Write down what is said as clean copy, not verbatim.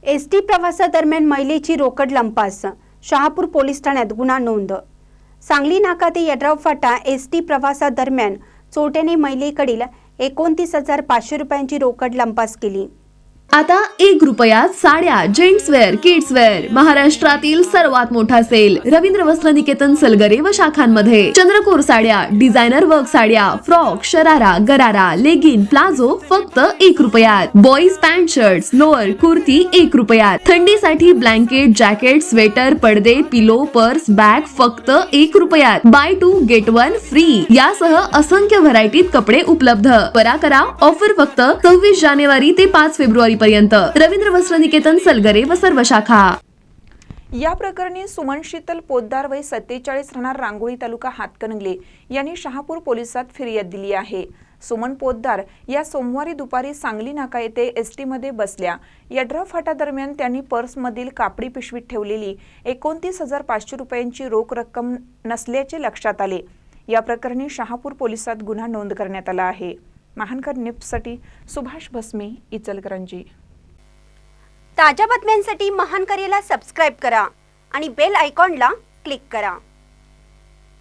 ST प्रवासादरम्यान महिलेची रोकड लंपास, शहापूर पोलीस ठाण्यात गुन्हा नोंद। सांगली नाका ते यड्राव फाटा एसटी प्रवासादरम्यान चोरट्याने महिलेकडील 29,500 रुपयांची रोकड लंपास केली। आता 1 रुपयात साड्या, जेंट्स वेअर, किड्स वेअर, महाराष्ट्रातील सर्वात मोठा सेल रवींद्र वस्त्र निकेतन सलगरे व शाखांमध्ये। चंद्रकोर साड्या, डिझायनर वर्क साड्या, फ्रॉक, शरारा, गरारा, लेगिन, प्लाझो फक्त 1 रुपयात। Boys pant, shirts, lower, kurti 1 रुपयात। थंडीसाठी ब्लँकेट, जॅकेट, स्वेटर, पडदे, पिलो, पर्स, बॅग फक्त 1 रुपयात। बाय 2 गेट 1 फ्री यासह असंख्य व्हरायटीत कपडे उपलब्ध। परा करा, ऑफर फक्त 26 जानेवारी ते 5 फेब्रुवारी पर्यंत। रवींद्र वस्त्र निकेतन सलगरे व सर्व शाखा। या प्रकरणी सुमन शीतल पोद्दार वय 47 राहणार रांगोळी तालुका हातकणंगले यांनी शहापूर पोलिसात फिर्याद दिली आहे। सुमन पोद्दार या सोमवारी दुपारी सांगली नाका येथे एसटी मध्ये बसल्या। यड्राव फाटा दरम्यान त्यांनी पर्समधील कापडी पिशवीत ठेवलेली 29,500 रुपयांची रोख रक्कम नसल्याचे लक्षात आले। या प्रकरणी शहापूर पोलिसात गुन्हा नोंद करण्यात आला आहे। महानकर न्यूजसाठी सुभाष भस्मे, इचलकरंजी। ताज्या बातम्यांसाठी महानकरेला सबस्क्राइब करा आणि बेल आयकॉनला क्लिक करा।